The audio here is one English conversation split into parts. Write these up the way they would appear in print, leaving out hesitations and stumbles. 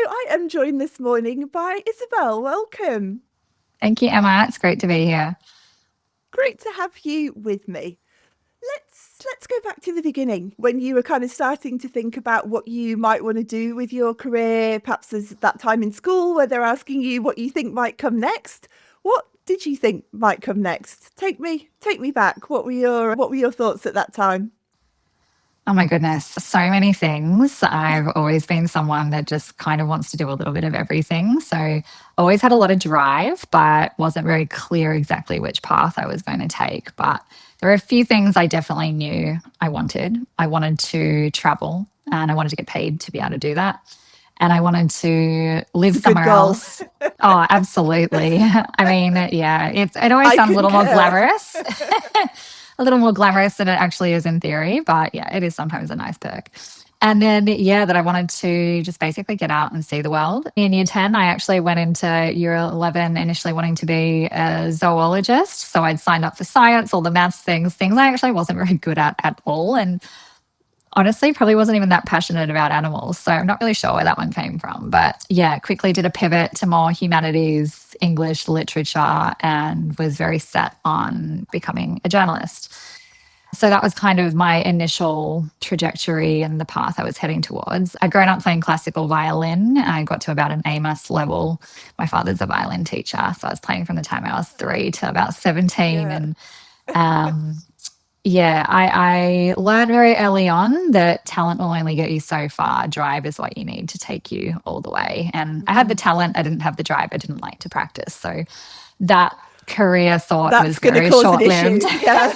I am joined this morning by Isabel. Welcome. Thank you, Emma. It's great to be here. Great to have you with me. Let's go back to the beginning when you were kind of starting to think about what you might want to do with your career. Perhaps there's that time in school where they're asking you what you think might come next. What did you think might come next? Take me back. What were your thoughts at that time? Oh my goodness, so many things. I've always been someone that just kind of wants to do a little bit of everything. So always had a lot of drive, but wasn't very clear exactly which path I was going to take. But there were a few things I definitely knew I wanted. I wanted to travel and I wanted to get paid to be able to do that. And I wanted to live It's a good somewhere goal. else. Oh, absolutely. I mean, yeah, it always I sounds a little more concur. glamorous, a little more glamorous than it actually is in theory. But yeah, it is sometimes a nice perk. And then, yeah, that I wanted to just basically get out and see the world. In year 10, I actually went into year 11 initially wanting to be a zoologist. So I'd signed up for science, all the maths things I actually wasn't very good at all. And honestly, probably wasn't even that passionate about animals. So I'm not really sure where that one came from. But yeah, quickly did a pivot to more humanities, English literature, and was very set on becoming a journalist. So that was kind of my initial trajectory and the path I was heading towards. I'd grown up playing classical violin. I got to about an A-minus level. My father's a violin teacher. So I was playing from the time I was 3 to about 17. Yeah. And um, yeah, I learned very early on that talent will only get you so far. Drive is what you need to take you all the way. And I had the talent, I didn't have the drive, I didn't like to practice. So that career thought That's was going to very cause an short lived. issue. Yeah.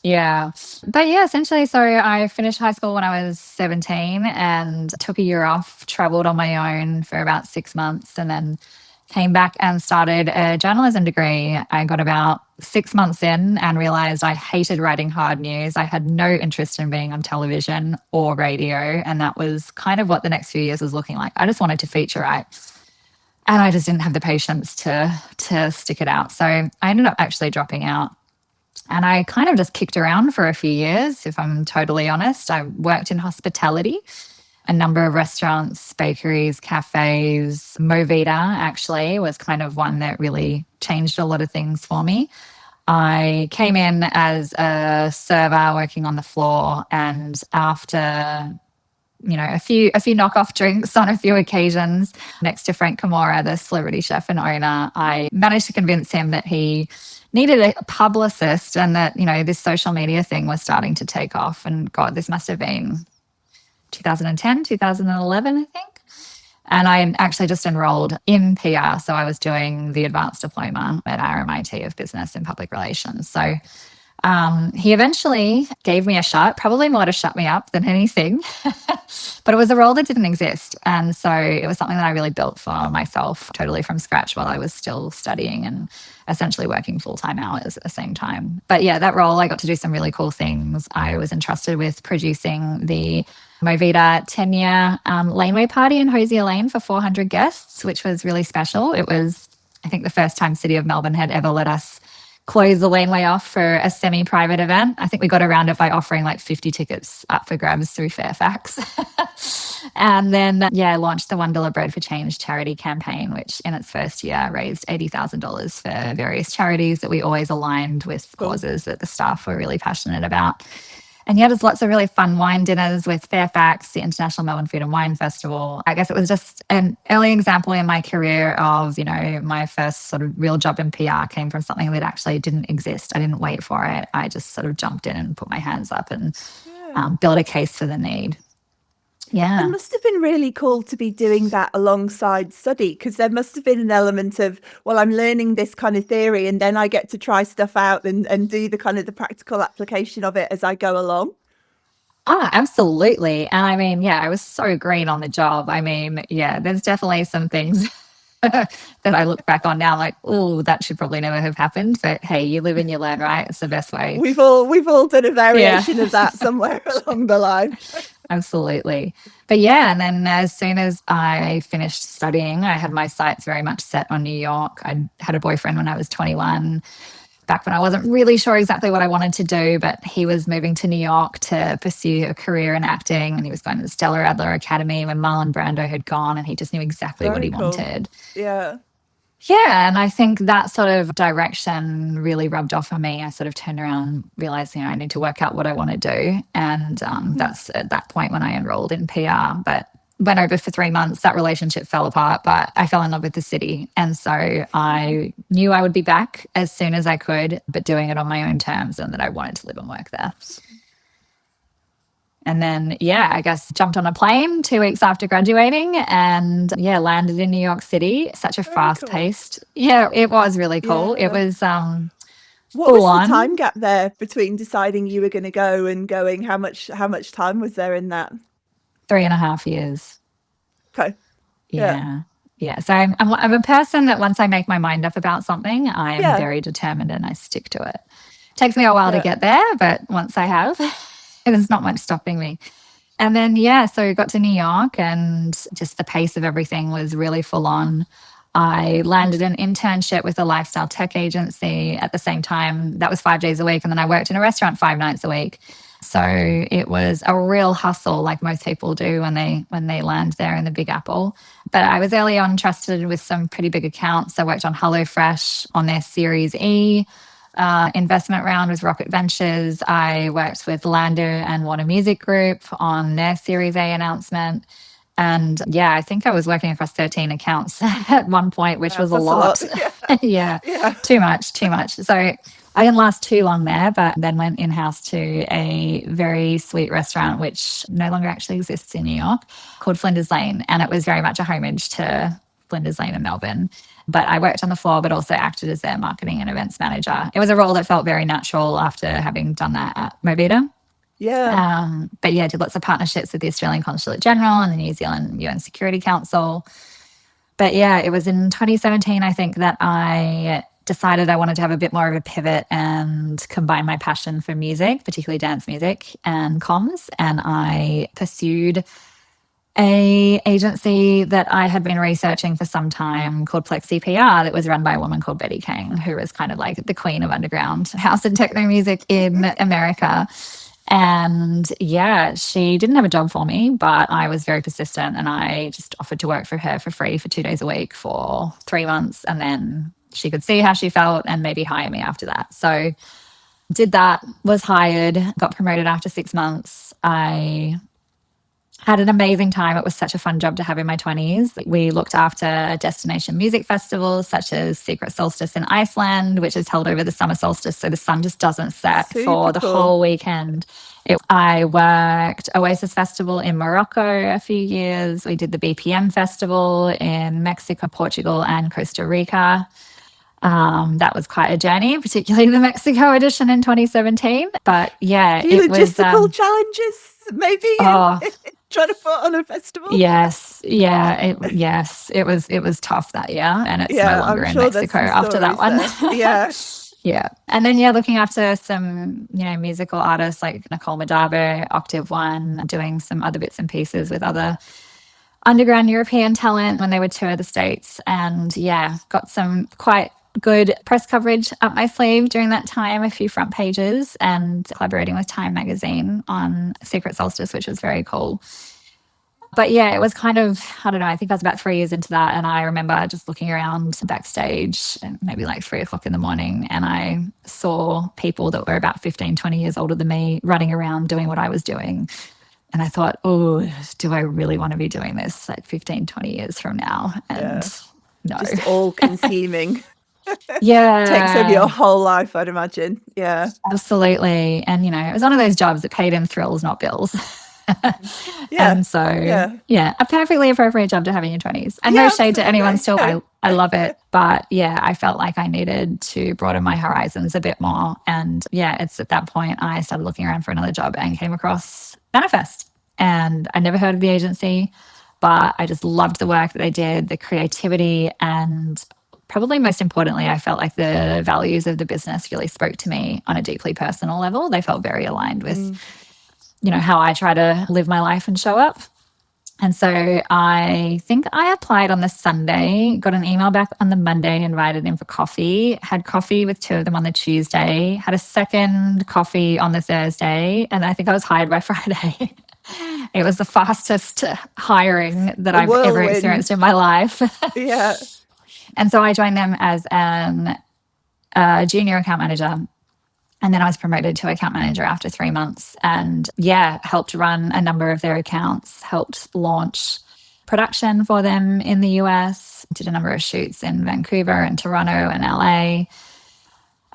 Yeah. But yeah, essentially, so I finished high school when I was 17 and took a year off, traveled on my own for about 6 months, and then came back and started a journalism degree. I got about 6 months in and realized I hated writing hard news. I had no interest in being on television or radio. And that was kind of what the next few years was looking like. I just wanted to feature write. And I just didn't have the patience to stick it out. So I ended up actually dropping out. And I kind of just kicked around for a few years, if I'm totally honest. I worked in hospitality, a number of restaurants, bakeries, cafes. Movida actually was kind of one that really changed a lot of things for me. I came in as a server working on the floor, and after a few knockoff drinks on a few occasions next to Frank Camora, the celebrity chef and owner, I managed to convince him that he needed a publicist and that, this social media thing was starting to take off. And God, this must have been 2010, 2011, I think. And I actually just enrolled in PR. So I was doing the advanced diploma at RMIT of Business and Public Relations. So he eventually gave me a shot, probably more to shut me up than anything, but it was a role that didn't exist. And so it was something that I really built for myself totally from scratch while I was still studying and essentially working full-time hours at the same time. But yeah, that role, I got to do some really cool things. I was entrusted with producing the Movida 10-year laneway party in Hosier Lane for 400 guests, which was really special. It was, I think, the first time City of Melbourne had ever let us close the laneway off for a semi-private event. I think we got around it by offering like 50 tickets up for grabs through Fairfax. And then, yeah, launched the $1 Bread for Change charity campaign, which in its first year raised $80,000 for various charities that we always aligned with Cool. causes that the staff were really passionate about. And yeah, there's lots of really fun wine dinners with Fairfax, the International Melbourne Food and Wine Festival. I guess it was just an early example in my career of, my first sort of real job in PR came from something that actually didn't exist. I didn't wait for it. I just sort of jumped in and put my hands up and Yeah. built a case for the need. It Yeah. must have been really cool to be doing that alongside study because there must have been an element of, well, I'm learning this kind of theory and then I get to try stuff out and do the kind of the practical application of it as I go along. Absolutely. And I mean, yeah, I was so green on the job. I mean, yeah, there's definitely some things that I look back on now like, oh, that should probably never have happened. But hey, you live and you learn, right? It's the best way. We've all done a Yeah. variation of that somewhere along the line. Absolutely. But yeah, and then as soon as I finished studying, I had my sights very much set on New York. I had a boyfriend when I was 21. back when I wasn't really sure exactly what I wanted to do, but he was moving to New York to pursue a career in acting, and he was going to the Stella Adler Academy when Marlon Brando had gone, and he just knew exactly what Very he cool. wanted. Yeah. Yeah, and I think that sort of direction really rubbed off on me. I sort of turned around, realized, I need to work out what I want to do. And that's at that point when I enrolled in PR. But went over for 3 months, that relationship fell apart, but I fell in love with the city. And so I knew I would be back as soon as I could, but doing it on my own terms, and that I wanted to live and work there. And then, I guess jumped on a plane 2 weeks after graduating and, landed in New York City. Such a Very fast cool. paced. Yeah, it was really cool. Yeah. It was What was full the on. time gap there between deciding you were going to go and going? How much time was there in that? 3.5 years. Okay. Yeah. Yeah. So I'm a person that once I make my mind up about something, I am very determined and I stick to it. Takes me a while to get there, but once I have, there's not much stopping me. And then, so we got to New York and just the pace of everything was really full on. I landed an internship with a lifestyle tech agency at the same time. That was 5 days a week. And then I worked in a restaurant 5 nights a week. So it was a real hustle, like most people do when they land there in the Big Apple. But I was early on trusted with some pretty big accounts. I worked on HelloFresh on their Series E investment round with Rocket Ventures. I worked with Lander and Warner Music Group on their Series A announcement. And I think I was working across 13 accounts at one point, which was a lot. Yeah, too much. So I didn't last too long there, but then went in-house to a very sweet restaurant, which no longer actually exists in New York, called Flinders Lane. And it was very much a homage to Flinders Lane in Melbourne. But I worked on the floor, but also acted as their marketing and events manager. It was a role that felt very natural after having done that at Movida. Yeah. But did lots of partnerships with the Australian Consulate General and the New Zealand UN Security Council. But it was in 2017, I think, that I decided I wanted to have a bit more of a pivot and combine my passion for music, particularly dance music and comms. And I pursued a agency that I had been researching for some time called Plexi PR that was run by a woman called Betty Kang, who was kind of like the queen of underground house and techno music in America. And she didn't have a job for me, but I was very persistent and I just offered to work for her for free for 2 days a week for 3 months. And then she could see how she felt and maybe hire me after that. So did that, was hired, got promoted after 6 months. I had an amazing time. It was such a fun job to have in my 20s. We looked after destination music festivals such as Secret Solstice in Iceland, which is held over the summer solstice, so the sun just doesn't set for the whole weekend. I worked Oasis Festival in Morocco a few years. We did the BPM Festival in Mexico, Portugal, and Costa Rica. That was quite a journey, particularly the Mexico edition in 2017. But it was logistical challenges, maybe. Trying to put on a festival. Yes, it was tough that year, and it's no longer in Mexico after that one. And then looking after some musical artists like Nicole Madabo, Octave One, doing some other bits and pieces with other underground European talent when they would tour the States, and got some quite good press coverage up my sleeve during that time, a few front pages, and collaborating with Time magazine on Secret Solstice, which was very cool. But it was kind of, I don't know, I think I was about 3 years into that. And I remember just looking around backstage, maybe like 3 o'clock in the morning, and I saw people that were about 15, 20 years older than me running around doing what I was doing. And I thought, oh, do I really want to be doing this like 15, 20 years from now? And no. Just all consuming. Yeah. Takes over your whole life, I'd imagine. Yeah. Absolutely. And, it was one of those jobs that paid in thrills, not bills. And so, a perfectly appropriate job to have in your 20s. And no shade to anyone still. I love it. But I felt like I needed to broaden my horizons a bit more. And it's at that point I started looking around for another job and came across Manifest. And I never heard of the agency, but I just loved the work that they did, the creativity, and probably most importantly, I felt like the values of the business really spoke to me on a deeply personal level. They felt very aligned with how I try to live my life and show up. And so I think I applied on the Sunday, got an email back on the Monday, invited in for coffee, had coffee with two of them on the Tuesday, had a second coffee on the Thursday, and I think I was hired by Friday. It was the fastest hiring that A I've ever experienced whirlwind. in my life. Yeah. And so I joined them as an junior account manager. And then I was promoted to account manager after 3 months and helped run a number of their accounts, helped launch production for them in the US, did a number of shoots in Vancouver and Toronto and LA.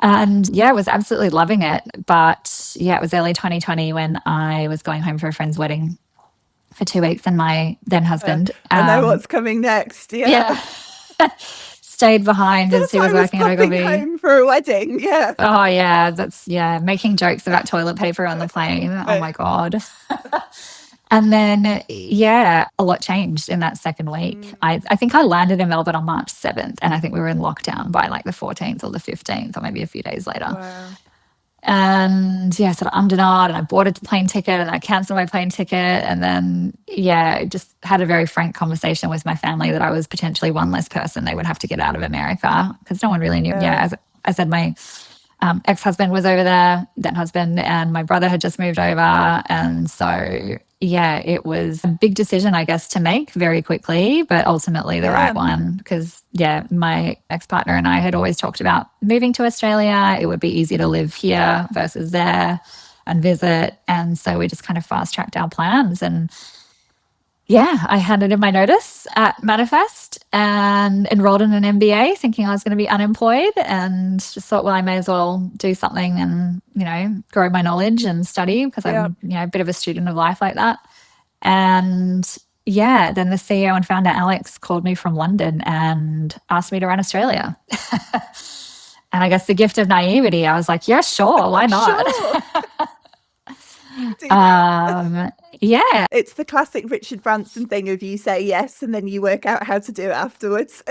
And was absolutely loving it. But it was early 2020 when I was going home for a friend's wedding for 2 weeks and my then husband. I know what's coming next. Yeah. Stayed behind as he was I was working at popping Ogilvy. home for a wedding. Yeah. Oh yeah, that's making jokes about toilet paper on the plane. Oh my God. And then a lot changed in that second week. I think I landed in Melbourne on March 7th and I think we were in lockdown by like the 14th or the 15th or maybe a few days later. Wow. And I sort of ummed and ahed and I bought a plane ticket and I cancelled my plane ticket. And then, just had a very frank conversation with my family that I was potentially one less person they would have to get out of America because no one really knew. As I said, my ex-husband was over there, then husband, and my brother had just moved over. And so, it was a big decision, I guess, to make very quickly, but ultimately the right one because, my ex-partner and I had always talked about moving to Australia. It would be easier to live here versus there and visit. And so we just kind of fast-tracked our plans and I handed in my notice at Manifest and enrolled in an MBA thinking I was going to be unemployed and just thought, well, I may as well do something and, grow my knowledge and study because I'm, a bit of a student of life like that. And then the CEO and founder, Alex, called me from London and asked me to run Australia. And I guess the gift of naivety, I was like, yeah, sure, why not? Sure. Yeah. It's the classic Richard Branson thing of you say yes and then you work out how to do it afterwards.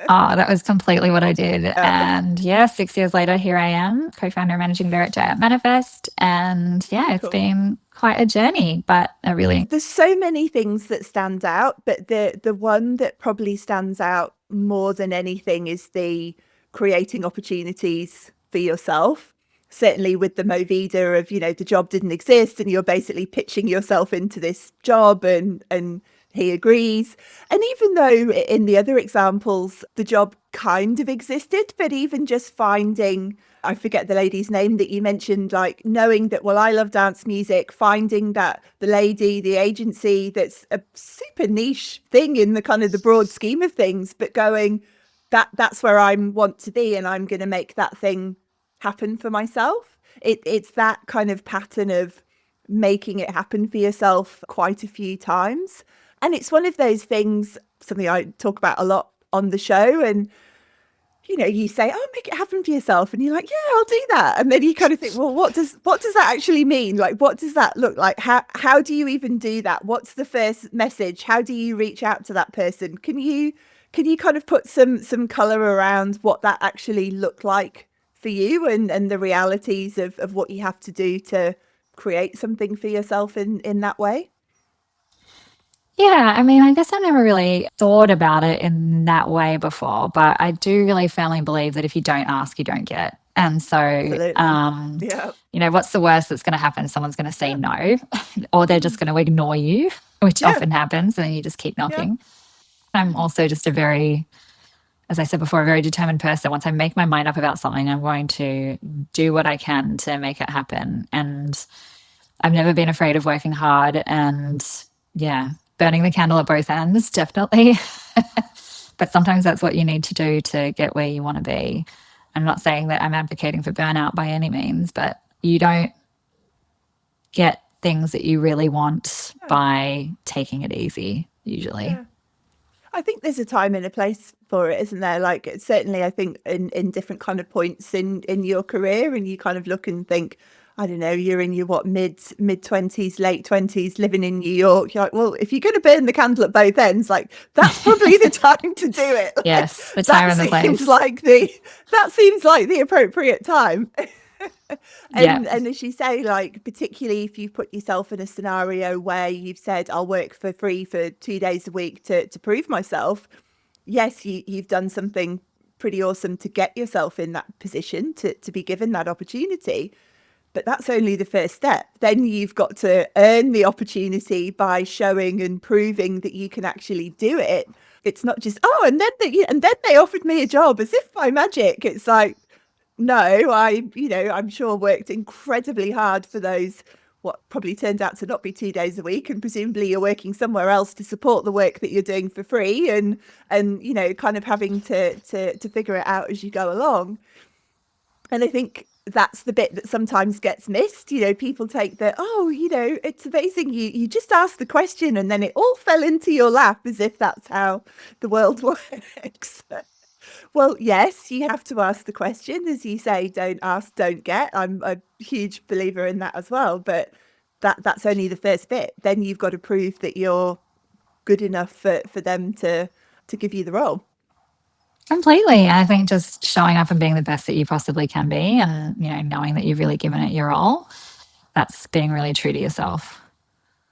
Oh, that was completely what I did. And 6 years later, here I am, co-founder and managing director at Manifest. And it's been quite a journey, but There's so many things that stand out, but the one that probably stands out more than anything is the creating opportunities for yourself. Certainly with the Movida of, the job didn't exist and you're basically pitching yourself into this job and he agrees. And even though in the other examples, the job kind of existed, but even just finding, I forget the lady's name that you mentioned, like knowing that, well, I love dance music, finding that the agency that's a super niche thing in the kind of the broad scheme of things, but going, that's where I want to be and I'm going to make that thing happen for myself. It's that kind of pattern of making it happen for yourself quite a few times. And it's one of those things, something I talk about a lot on the show. And, you say, oh, make it happen for yourself. And you're like, yeah, I'll do that. And then you kind of think, well, what does that actually mean? Like, what does that look like? How do you even do that? What's the first message? How do you reach out to that person? Can you kind of put some color around what that actually looked like for you and the realities of what you have to do to create something for yourself in that way? Yeah, I mean, I guess I never really thought about it in that way before, but I do really firmly believe that if you don't ask, you don't get. And so, what's the worst that's going to happen? Someone's going to say no, or they're just going to ignore you, which often happens, and then you just keep knocking. I'm also just a very, as I said before, a very determined person. Once I make my mind up about something, I'm going to do what I can to make it happen. And I've never been afraid of working hard and, burning the candle at both ends, definitely. But sometimes that's what you need to do to get where you want to be. I'm not saying that I'm advocating for burnout by any means, but you don't get things that you really want by taking it easy, usually. Yeah. I think there's a time and a place for it, isn't there? Like, certainly I think in different kind of points in your career, and you kind of look and think, I don't know, you're in your mid 20s, late 20s, living in New York. You're like, well, if you're going to burn the candle at both ends, like that's probably the time to do it. Yes, the time and the place. That seems like the appropriate time. Yeah. And as you say, like, particularly if you've put yourself in a scenario where you've said, I'll work for free for 2 days a week to prove myself. Yes, you've done something pretty awesome to get yourself in that position to be given that opportunity. But that's only the first step. Then you've got to earn the opportunity by showing and proving that you can actually do it. It's not just, oh, and then they offered me a job as if by magic. It's like, no, I'm sure worked incredibly hard for those, what probably turned out to not be 2 days a week, and presumably you're working somewhere else to support the work that you're doing for free, and kind of having to figure it out as you go along. And I think that's the bit that sometimes gets missed. People take the, oh, it's amazing. You just asked the question and then it all fell into your lap, as if that's how the world works. Well, yes, you have to ask the question. As you say, don't ask, don't get. I'm a huge believer in that as well. But that's only the first bit. Then you've got to prove that you're good enough for them to give you the role. Completely. I think just showing up and being the best that you possibly can be and, knowing that you've really given it your all, that's being really true to yourself.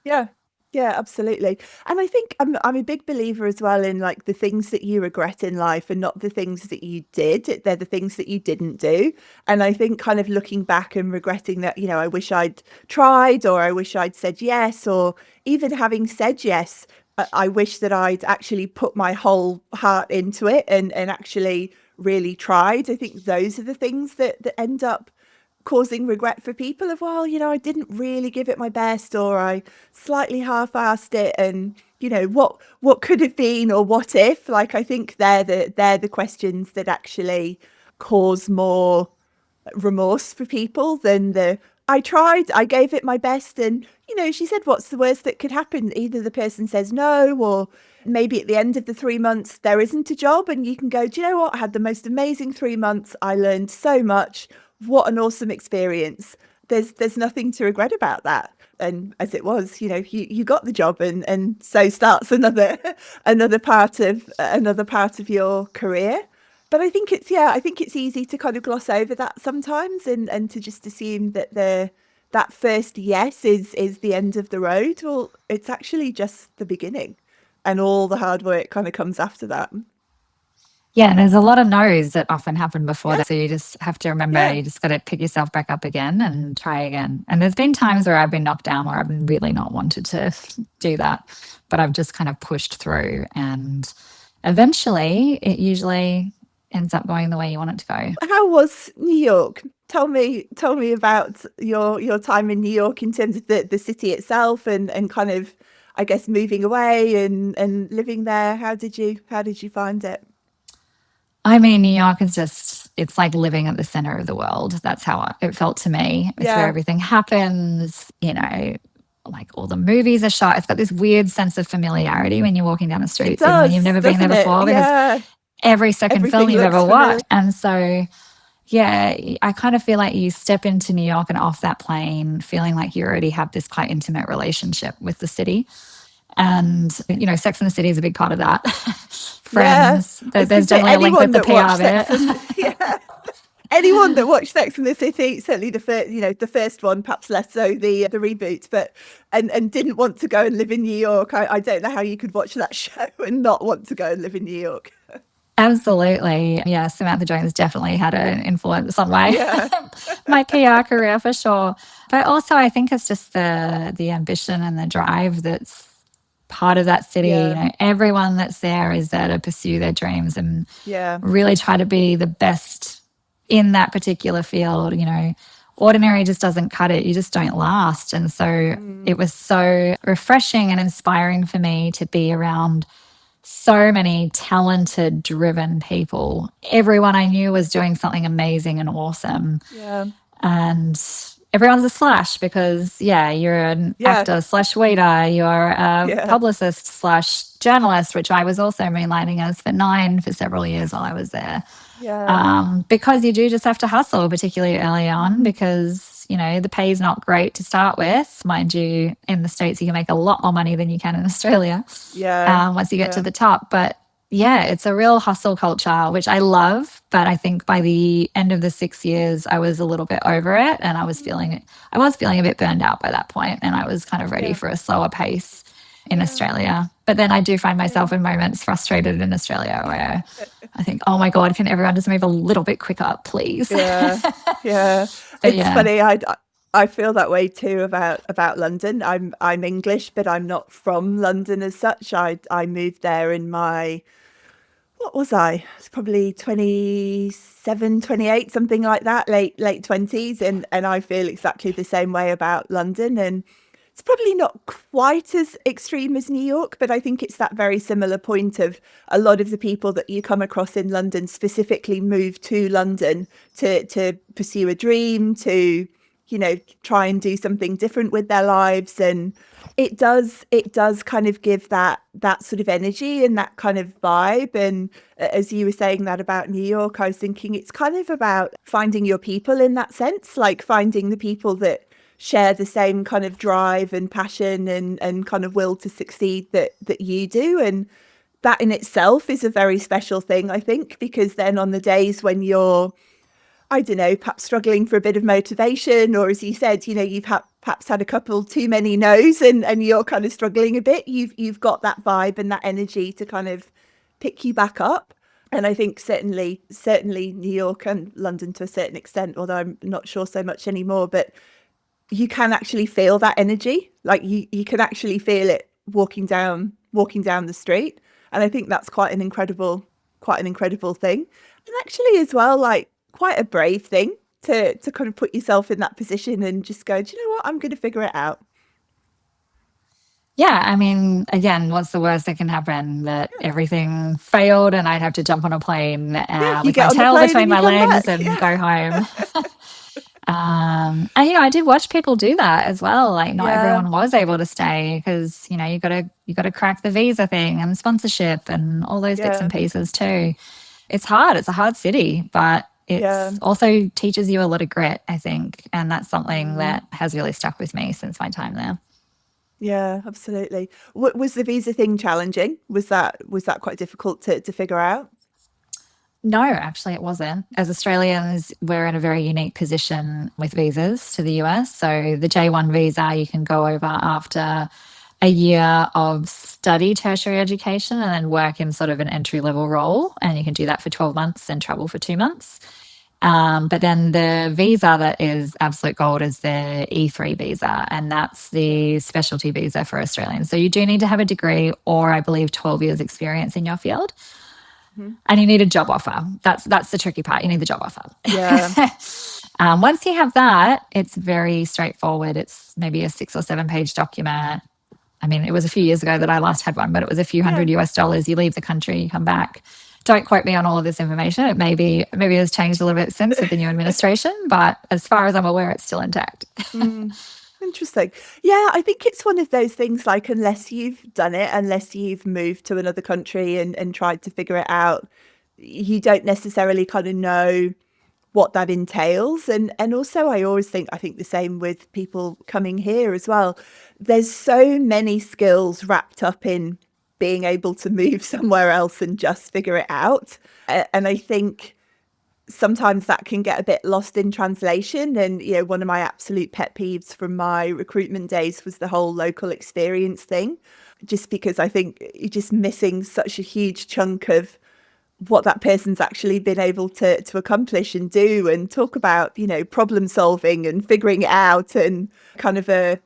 Yeah. Yeah, absolutely. And I think I'm a big believer as well in, like, the things that you regret in life and not the things that you did. They're the things that you didn't do. And I think kind of looking back and regretting that, I wish I'd tried, or I wish I'd said yes, or even having said yes, I wish that I'd actually put my whole heart into it and actually really tried. I think those are the things that end up causing regret for people of, well, I didn't really give it my best, or I slightly half-assed it, and what could have been, or what if. Like, I think they're the questions that actually cause more remorse for people than the, I tried, I gave it my best, and she said, what's the worst that could happen? Either the person says no, or maybe at the end of the 3 months there isn't a job, and you can go, do you know what, I had the most amazing 3 months, I learned so much, what an awesome experience. There's nothing to regret about that. And as it was, you got the job, and so starts another another part of your career. But I think it's easy to kind of gloss over that sometimes, and to just assume that that first yes is the end of the road. Well, it's actually just the beginning, and all the hard work kind of comes after that. Yeah, and there's a lot of no's that often happen before Yeah, that. So you just have to remember, yeah. you just got to pick yourself back up again and try again. And there's been times where I've been knocked down where I've really not wanted to do that, but I've just kind of pushed through. And eventually, it usually ends up going the way you want it to go. How was New York? Tell me about your time in New York in terms of the city itself, and kind of, I guess, moving away and living there. How did you find it? I mean, New York is just, it's like living at the center of the world. That's how it felt to me. It's where Yeah, everything happens, like all the movies are shot. It's got this weird sense of familiarity when you're walking down the it streets, even when you've does, never been there doesn't it? before, because Yeah, every second film everything you've looks ever familiar. watched. And so, yeah, I kind of feel like you step into New York and off that plane feeling like you already have this quite intimate relationship with the city. And, Sex and the City is a big part of that. Yeah, Friends, I was going there's to say, definitely a link anyone with the that watched PR Sex bit. and yeah, anyone that watched Sex and the City, certainly the first one, perhaps less so the reboot, but and didn't want to go and live in New York. I don't know how you could watch that show and not want to go and live in New York. Absolutely. Yeah, Samantha Jones definitely had an influence on my Yeah, my PR career for sure. But also I think it's just the ambition and the drive that's part of that city. yeah, Everyone that's there is there to pursue their dreams and yeah, really try to be the best in that particular field. Ordinary just doesn't cut it. You just don't last. And so mm, it was so refreshing and inspiring for me to be around so many talented, driven people. Everyone I knew was doing something amazing and awesome. yeah, And everyone's a slash because, yeah, you're an yeah, actor slash waiter, you're a yeah, publicist slash journalist, which I was also moonlighting as for Nine for several years while I was there. yeah, Because you do just have to hustle, particularly early on, because, the pay is not great to start with. Mind you, in the States, you can make a lot more money than you can in Australia yeah, once you get to yeah, the top. But Yeah, it's a real hustle culture, which I love. But I think by the end of the 6 years, I was a little bit over it, and Mm, I was feeling a bit burned out by that point, and I was kind of ready yeah, for a slower pace in yeah, Australia. But then I do find yeah. myself in moments frustrated in Australia where I think, oh my God, can everyone just move a little bit quicker, please? Yeah, yeah. But It's yeah. funny. I feel that way too about London. I'm English, but I'm not from London as such. I moved there in my what was I? It's probably 27, 28, something like that, late 20s, and I feel exactly the same way about London. And it's probably not quite as extreme as New York, but I think it's that very similar point of a lot of the people that you come across in London specifically move to London to pursue a dream, to, try and do something different with their lives. And it does kind of give that sort of energy and that kind of vibe. And as you were saying that about New York, I was thinking it's kind of about finding your people in that sense, like finding the people that share the same kind of drive and passion and kind of will to succeed that you do. And that in itself is a very special thing, I think, because then on the days when you're, I don't know, perhaps struggling for a bit of motivation, or as you said, you've perhaps had a couple too many no's and you're kind of struggling a bit, you've got that vibe and that energy to kind of pick you back up. And I think certainly New York and London to a certain extent, although I'm not sure so much anymore, but you can actually feel that energy. Like you can actually feel it walking down the street. And I think that's quite an incredible thing. And actually as well, like quite a brave thing to kind of put yourself in that position and just go, do you know what? I'm going to figure it out. Yeah, I mean, again, what's the worst that can happen? That everything failed and I'd have to jump on a plane Yeah, you with get my on the tail plane and between you my come legs back. and Yeah. go home. And I did watch people do that as well. Like, not Yeah. everyone was able to stay because you got to crack the visa thing and sponsorship and all those bits and Yeah. pieces too. It's hard. It's a hard city, but Yeah. it's also teaches you a lot of grit, I think, and that's something Mm. that has really stuck with me since my time there. Yeah, absolutely. Was the visa thing challenging? Was that quite difficult to figure out? No, actually, it wasn't. As Australians, we're in a very unique position with visas to the US. So, the J1 visa, you can go over after a year of study tertiary education and then work in sort of an entry level role. And you can do that for 12 months and travel for 2 months. But then the visa that is absolute gold is the E3 visa, and that's the specialty visa for Australians. So, you do need to have a degree or, I believe, 12 years experience in your field, Mhm. and you need a job offer. That's the tricky part. You need the job offer. Yeah. Once you have that, it's very straightforward. It's maybe a 6 or 7 page document. I mean, it was a few years ago that I last had one, but it was a few Yeah. hundred US dollars. You leave the country, you come back. Don't quote me on all of this information. It maybe has changed a little bit since with the new administration, but as far as I'm aware, it's still intact. Mm. Interesting. Yeah, I think it's one of those things like unless you've done it, unless you've moved to another country and tried to figure it out, you don't necessarily kind of know what that entails. And also I think the same with people coming here as well. There's so many skills wrapped up in being able to move somewhere else and just figure it out. And I think sometimes that can get a bit lost in translation. And, one of my absolute pet peeves from my recruitment days was the whole local experience thing, just because I think you're just missing such a huge chunk of what that person's actually been able to accomplish and do and talk about, problem solving and figuring it out and kind of a,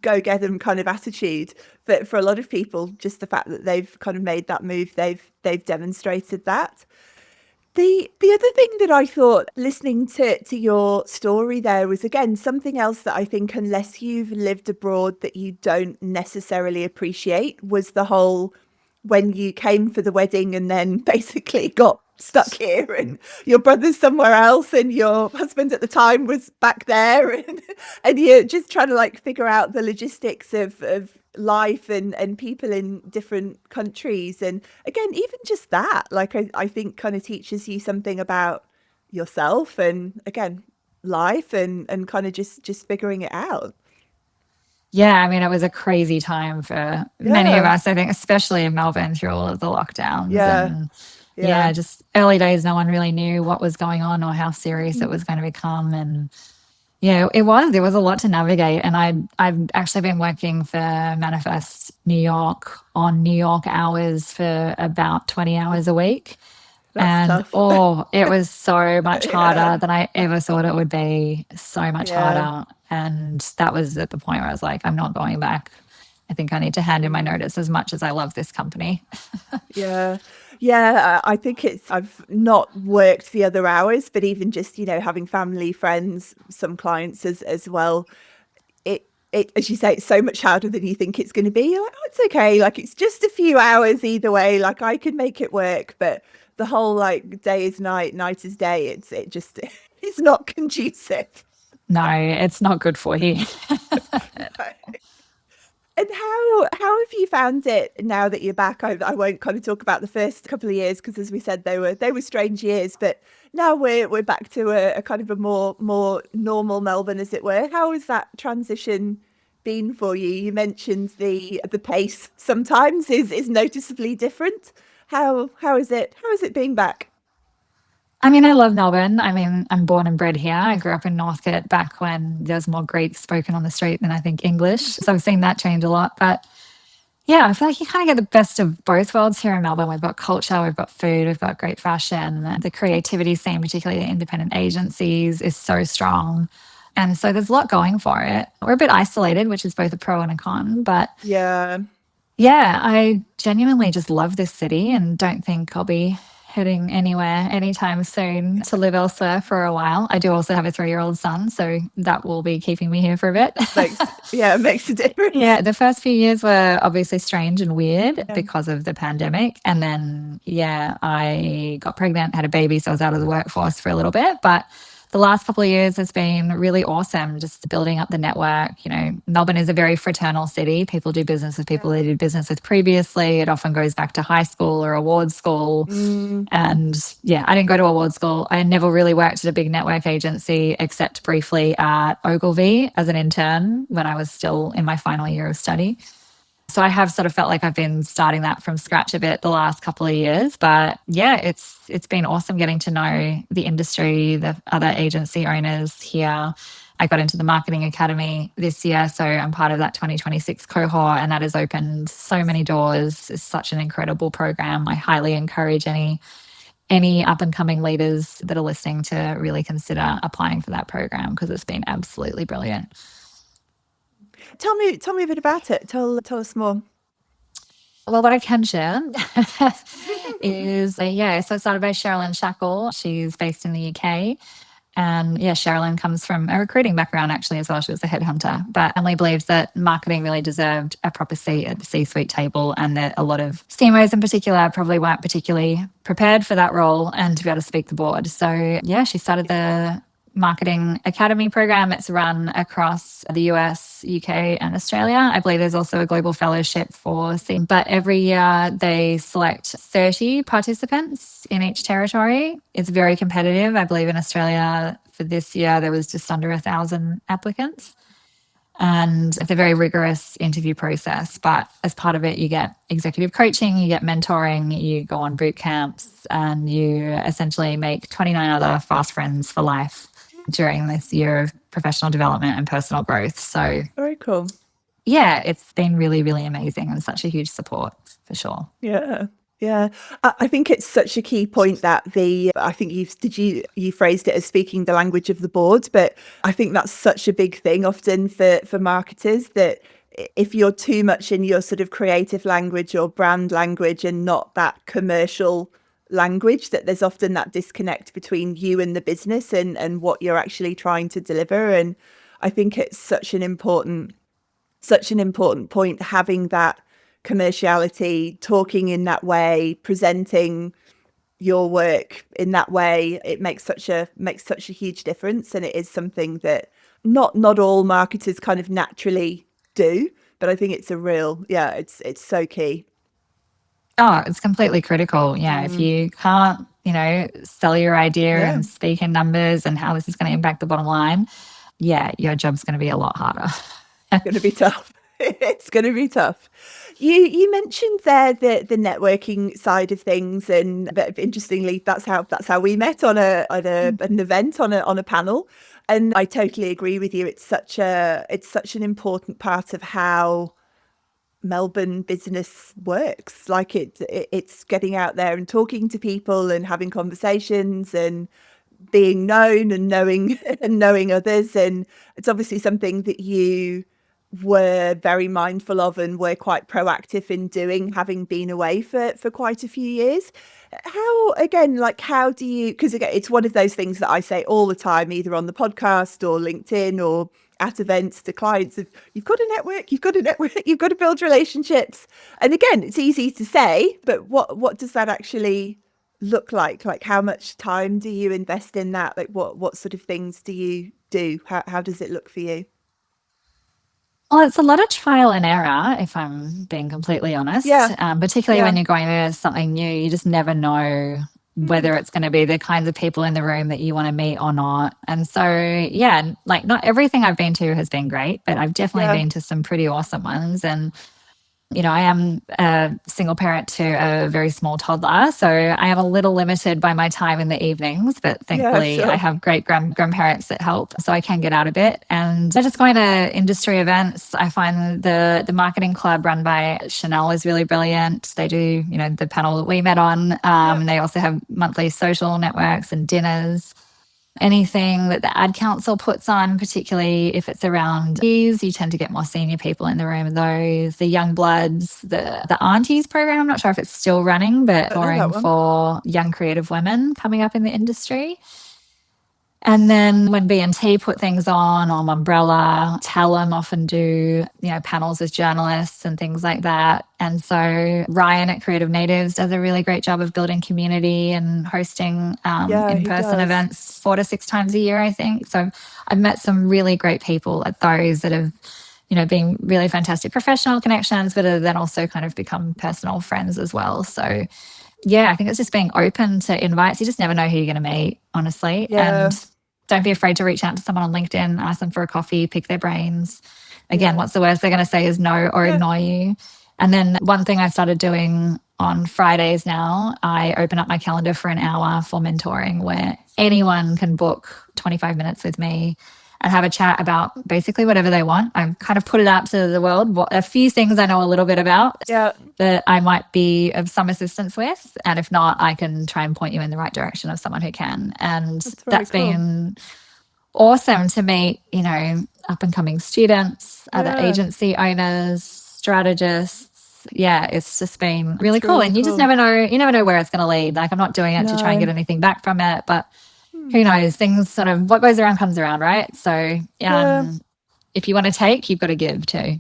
go get them kind of attitude. But for a lot of people, just the fact that they've kind of made that move, they've demonstrated that. The other thing that I thought listening to your story there was again something else that I think unless you've lived abroad that you don't necessarily appreciate was the whole when you came for the wedding and then basically got stuck here and your brother's somewhere else and your husband at the time was back there and you're just trying to like figure out the logistics of life and people in different countries. And again, even just that, like I think kind of teaches you something about yourself and again, life and kind of just figuring it out. Yeah, I mean, it was a crazy time for many of Yeah, us, I think, especially in Melbourne through all of the lockdowns. yeah, And yeah. yeah, just early days, no one really knew what was going on or how serious it Mm. was going to become. And yeah, there was a lot to navigate. And I've actually been working for Manifest New York on New York hours for about 20 hours a week. That's And tough. oh, it was so much Yeah, harder than I ever thought it would be. So much yeah. harder. And that was at the point where I was like, I'm not going back. I think I need to hand in my Mm. notice as much as I love this company. Yeah. Yeah, I think I've not worked the other hours, but even just, having family, friends, some clients as well, as you say, it's so much harder than you think it's going to be. You're like, oh, it's okay. Like, it's just a few hours either way. Like, I can make it work, but the whole like day is night, night is day, it just, it's not conducive. No, it's not good for you. And how have you found it now that you're back? I won't kind of talk about the first couple of years because, as we said, they were strange years. But now we're back to a kind of a more normal Melbourne, as it were. How has that transition been for you? You mentioned the pace sometimes is noticeably different. How is it? How is it being back? I mean, I love Melbourne. I mean, I'm born and bred here. I grew up in Northcote back when there was more Greek spoken on the street than I think English. So I've seen that change a lot. But yeah, I feel like you kind of get the best of both worlds here in Melbourne. We've got culture, we've got food, we've got great fashion. The creativity scene, particularly the independent agencies, is so strong. And so there's a lot going for it. We're a bit isolated, which is both a pro and a con. But Yeah. yeah, I genuinely just love this city and don't think I'll be heading anywhere anytime soon to live elsewhere for a while. I do also have a 3-year-old son, so that will be keeping me here for a bit. Makes a difference. Yeah, the first few years were obviously strange and weird Yeah. because of the pandemic. And then, yeah, I got pregnant, had a baby, so I was out of the workforce for a little bit. But the last couple of years has been really awesome, just building up the network. Melbourne is a very fraternal city. People do business with people they did business with previously. It often goes back to high school or awards school. Mm, And yeah, I didn't go to award school. I never really worked at a big network agency except briefly at Ogilvy as an intern when I was still in my final year of study. So I have sort of felt like I've been starting that from scratch a bit the last couple of years. But yeah, it's been awesome getting to know the industry, the other agency owners here. I got into the marketing academy this year, so I'm part of that 2026 cohort, and that has opened so many doors. It's such an incredible program. I highly encourage any up and coming leaders that are listening to really consider applying for that program because it's been absolutely brilliant. tell me a bit about it. Tell us more. Well, what I can share is, yeah, so it's started by Sherilyn Shackle. She's based in the UK. And yeah, Sherilyn comes from a recruiting background actually as well. She was a headhunter. But Emily believes that marketing really deserved a proper seat at the C-suite table and that a lot of CMOs in particular probably weren't particularly prepared for that role and to be able to speak the board. So yeah, she started the Marketing Academy program. It's run across the US, UK, and Australia. I believe there's also a global fellowship for C. But every year they select 30 participants in each territory. It's very competitive. I believe in Australia for this year there was just under 1,000 applicants. And it's a very rigorous interview process. But as part of it, you get executive coaching, you get mentoring, you go on boot camps, and you essentially make 29 other fast friends for life during this year of professional development and personal growth. So, Very cool. yeah, it's been really, really amazing and such a huge support for sure. Yeah. Yeah. I think it's such a key point that I think you phrased it as speaking the language of the board, but I think that's such a big thing often for marketers that if you're too much in your sort of creative language or brand language and not that commercial language, that there's often that disconnect between you and the business and what you're actually trying to deliver. And I think it's such an important point, having that commerciality, talking in that way, presenting your work in that way. It makes such a huge difference, and it is something that not all marketers kind of naturally do, but I think it's a real, yeah, it's so key. Oh, it's completely critical. Yeah. If Mm, you can't, sell your idea yeah. and speak in numbers and how this is going to impact the bottom line, yeah, your job's going to be a lot harder. going to be tough. It's going to be tough. You mentioned there the networking side of things, and but interestingly, that's how we met on an event on a panel. And I totally agree with you. It's such an important part of how Melbourne business works. Like it's getting out there and talking to people and having conversations and being known and knowing and knowing others. And it's obviously something that you were very mindful of and were quite proactive in doing, having been away for quite a few years. How, again, like, how do you, because again, it's one of those things that I say all the time, either on the podcast or LinkedIn or at events to clients of, you've got to network, you've got to network, you've got to build relationships. And again, it's easy to say, but what does that actually look like? Like, how much time do you invest in that? Like, what sort of things do you do? How does it look for you? Well, it's a lot of trial and error, if I'm being completely honest. Yeah, Particularly yeah. when you're going to something new, you just never know Mm, whether it's going to be the kinds of people in the room that you want to meet or not. And so, yeah, like not everything I've been to has been great, but I've definitely yeah. been to some pretty awesome ones. And I am a single parent to a very small toddler, so I am a little limited by my time in the evenings, but Yeah, thankfully I sure. have great grandparents that help, so I can get out a bit. And I just going to industry events. I find the marketing club run by Chanel is really brilliant. They do, the panel that we met on, Yeah. and they also have monthly social networks and dinners. Anything that the ad council puts on, particularly if it's around these, you tend to get more senior people in the room of those. The young bloods, the aunties program, I'm not sure if it's still running, but I know that touring one. for young creative women coming up in the industry. And then when B&T put things on, Umbrella, Tellem often do, panels as journalists and things like that. And so Ryan at Creative Natives does a really great job of building community and hosting Yeah, he in-person does. events 4 to 6 times a year, I think. So I've met some really great people at those that have, been really fantastic professional connections, but have then also kind of become personal friends as well. So yeah, I think it's just being open to invites. You just never know who you're going to meet, honestly. Yeah, And don't be afraid to reach out to someone on LinkedIn, ask them for a coffee, pick their brains. Again, yeah, what's the worst they're going to say is no or yeah. ignore you. And then one thing I started doing on Fridays now, I open up my calendar for an hour for mentoring where anyone can book 25 minutes with me and have a chat about basically whatever they want. I've kind of put it out to the world, a few things I know a little bit about Yeah, that I might be of some assistance with. And if not, I can try and point you in the right direction of someone who can. And that's very that's cool. been awesome to meet, up and coming students, other Yeah, agency owners, strategists. Yeah, it's just been really that's cool. really And cool. you never know where it's going to lead. Like I'm not doing it to try and get No. anything back from it, but Hmm. who knows? Things sort of what goes around comes around, right? So, Yeah. if you want to take, you've got to give too.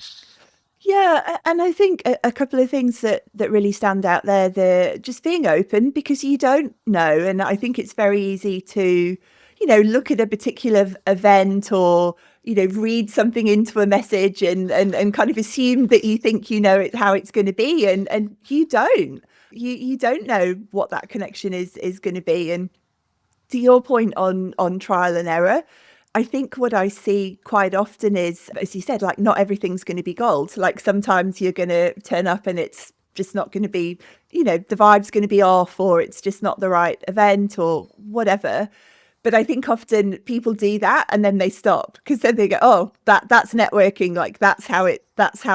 Yeah, and I think a couple of things that really stand out there, the just being open because you don't know, and I think it's very easy to, look at a particular event or read something into a message and kind of assume that you think you know it how it's going to be, and you don't. You don't know what that connection is going to be, and to your point on trial and error, I think what I see quite often is, as you said, like not everything's going to be gold. Like sometimes you're going to turn up and it's just not going to be, the vibe's going to be off, or it's just not the right event or whatever. But I think often people do that and then they stop because then they go, oh, that's networking. Like that's how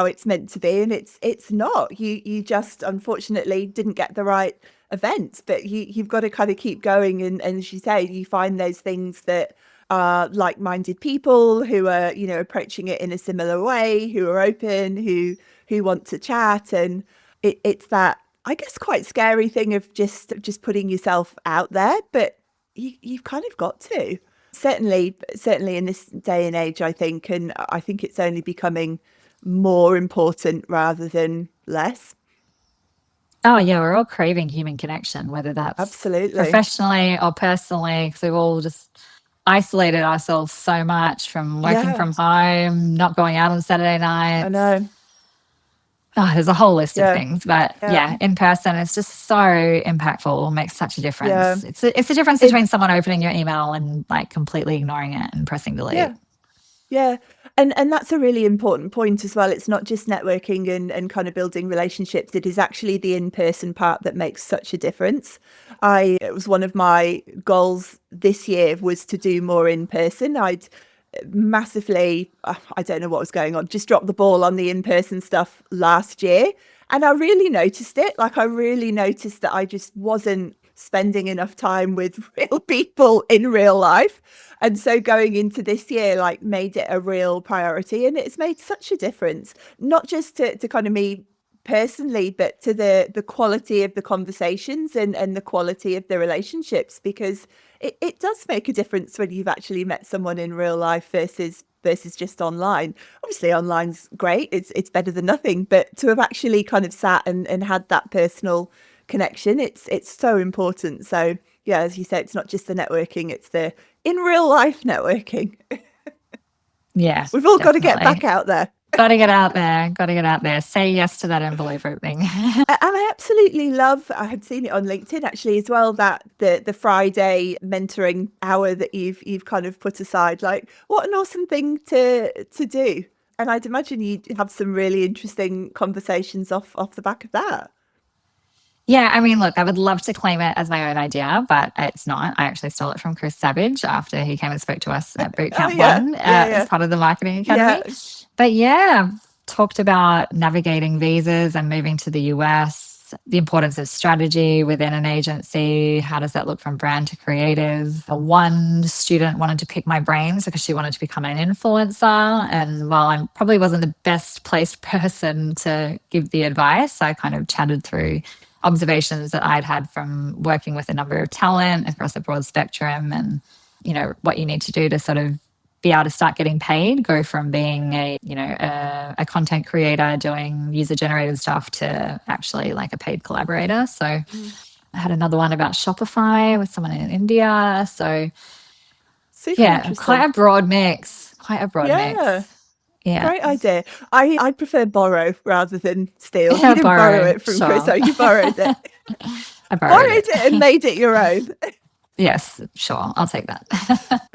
it's meant to be. And it's not. You just unfortunately didn't get the right event. But you've got to kind of keep going, and as you say, you find those things that are like-minded people who are, approaching it in a similar way, who are open, who want to chat. And it's that, I guess, quite scary thing of just putting yourself out there. But you've kind of got to. Certainly in this day and age, I think, and I think it's only becoming more important rather than less. Oh, yeah, we're all craving human connection, whether that's Absolutely. professionally or personally, because we've all just isolated ourselves so much from working Yeah, from home, not going out on Saturday I nights. know. Oh, there's a whole list of Yeah, things, but yeah, yeah, in person, it's just so impactful, makes such a yeah. difference. It's a difference It, between someone opening your email and like completely ignoring it and pressing delete. yeah, yeah. And that's a really important point as well. It's not just networking and kind of building relationships. It is actually the in-person part that makes such a difference. It was one of my goals this year was to do more in person. I'd massively, I don't know what was going on, just dropped the ball on the in-person stuff last year. And I really noticed it. Like, I really noticed that I just wasn't spending enough time with real people in real life. And so going into this year, like, made it a real priority. And it's made such a difference, not just to kind of me personally, but to the quality of the conversations and the quality of the relationships, because it does make a difference when you've actually met someone in real life versus just online. Obviously online's great, it's better than nothing, but to have actually kind of sat and had that personal connection, it's so important. So yeah, as you said, it's not just the networking, it's the in real life networking. Yeah, We've all got to get back definitely. out there. Got to get out there. Got to get out there. Say yes to that envelope opening. And I absolutely love, I had seen it on LinkedIn actually as well, that the Friday mentoring hour that you've kind of put aside. Like, what an awesome thing to do. And I'd imagine you'd have some really interesting conversations off the back of that. Yeah, I mean, look, I would love to claim it as my own idea, but it's not. I actually stole it from Chris Savage after he came and spoke to us at Oh Bootcamp yeah, One yeah, as yeah, part of the Marketing yeah. Academy. But yeah, talked about navigating visas and moving to the US, the importance of strategy within an agency. How does that look from brand to creative? One student wanted to pick my brains because she wanted to become an influencer. And while I probably wasn't the best placed person to give the advice, I kind of chatted through observations that I'd had from working with a number of talent across a broad spectrum and, what you need to do to sort of be able to start getting paid, go from being a content creator doing user generated stuff to actually like a paid collaborator. So Mm. I had another one about Shopify with someone in India. So Super yeah, quite interesting. a broad mix, quite a broad Yeah, mix. Yeah. great idea. I prefer borrow rather than steal. You Yeah, didn't borrow borrow, it from Chris, sure. oh, you borrowed it. I borrowed Borrowed it. it and made it your own. Yes, sure. I'll take that.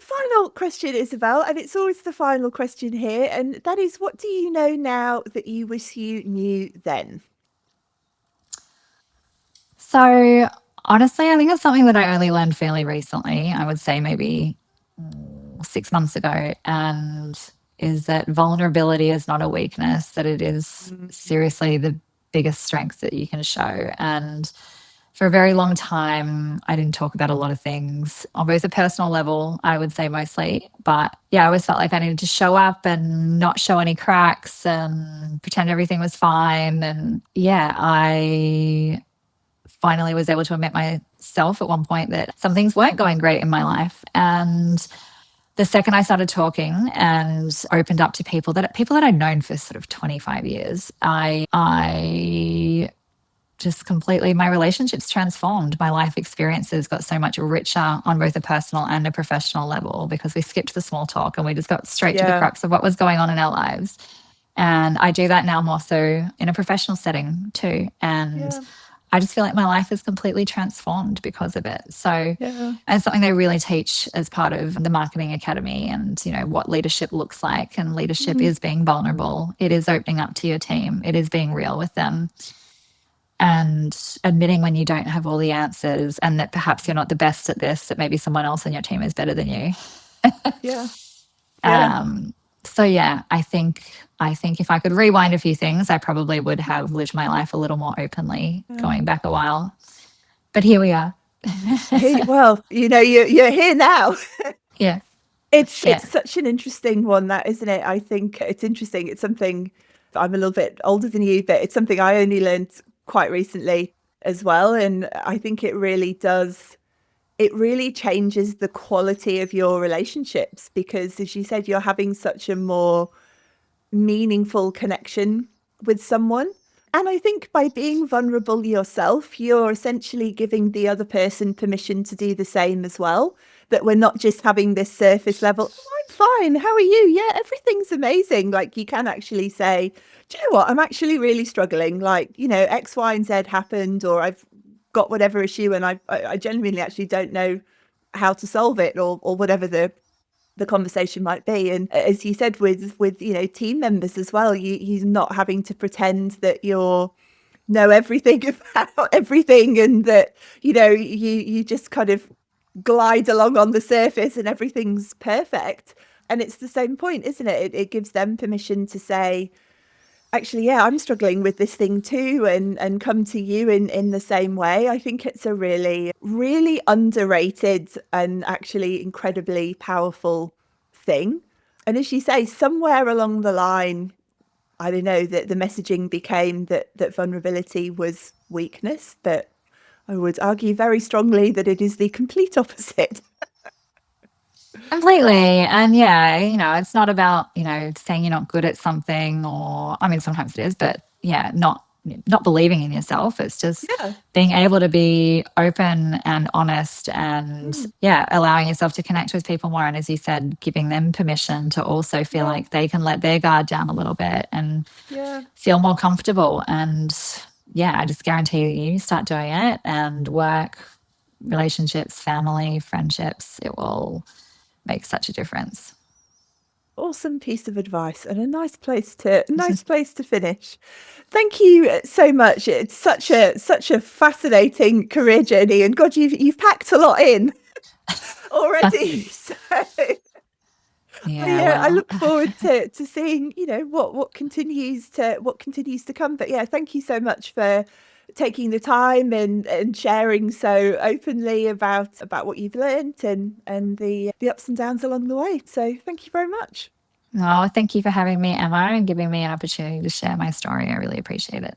Final question, Isabel, and it's always the final question here, and that is, what do you know now that you wish you knew then? So honestly, I think it's something that I only learned fairly recently. I would say maybe 6 months ago, and is that vulnerability is not a weakness, that it is Mm. seriously the biggest strength that you can show. And for a very long time, I didn't talk about a lot of things on both a personal level, I would say mostly. But yeah, I always felt like I needed to show up and not show any cracks and pretend everything was fine. And yeah, I finally was able to admit myself at one point that some things weren't going great in my life. And the second I started talking and opened up to people that I'd known for sort of 25 years, I just completely, my relationships transformed. My life experiences got so much richer on both a personal and a professional level because we skipped the small talk and we just got straight to the Yeah, crux of what was going on in our lives. And I do that now more so in a professional setting too. And yeah, I just feel like my life is completely transformed because of it. So, yeah. and something they really teach as part of the Marketing Academy and, what leadership looks like. And leadership Mhm. is being vulnerable, it is opening up to your team, it is being real with them and admitting when you don't have all the answers and that perhaps you're not the best at this, that maybe someone else on your team is better than you. Yeah, yeah, Um, so yeah, I think if I could rewind a few things, I probably would have lived my life a little more openly yeah. going back a while. But here we are. Well, you're here now. Yeah, It's yeah. such an interesting one, that, isn't it? I think it's interesting. It's something, I'm a little bit older than you, but it's something I only learned quite recently as well. And I think it really changes the quality of your relationships because, as you said, you're having such a more meaningful connection with someone. And I think by being vulnerable yourself, you're essentially giving the other person permission to do the same as well. That we're not just having this surface level, oh, I'm fine, how are you? Yeah, everything's amazing. Like, you can actually say, do you know what? I'm actually really struggling. Like, X, Y, and Z happened, or I've got whatever issue and I genuinely actually don't know how to solve it, or whatever the conversation might be. And as you said, with team members as well, you're not having to pretend that you're know everything about everything, and that you just kind of glide along on the surface and everything's perfect. And it's the same point, isn't it? It gives them permission to say, actually, yeah, I'm struggling with this thing too, and come to you in the same way. I think it's a really, really underrated and actually incredibly powerful thing. And as you say, somewhere along the line, I don't know, that the messaging became that vulnerability was weakness, but I would argue very strongly that it is the complete opposite. Completely. And yeah, it's not about, saying you're not good at something, or I mean sometimes it is, but yeah, not believing in yourself. It's just Yeah. being able to be open and honest, and Mm. yeah, allowing yourself to connect with people more, and as you said, giving them permission to also feel Yeah. like they can let their guard down a little bit and Yeah. feel more comfortable. And yeah, I just guarantee you start doing it, and work, relationships, family, friendships, it will make such a difference. Awesome piece of advice, and a nice place to finish. Thank you so much. It's such a fascinating career journey, and God, you've packed a lot in already. So Yeah, I well, look forward to seeing what continues to come. But yeah, thank you so much for taking the time and sharing so openly about what you've learned, and the ups and downs along the way. So thank you very much. no, thank you for having me, Emma, and giving me an opportunity to share my story. I really appreciate it.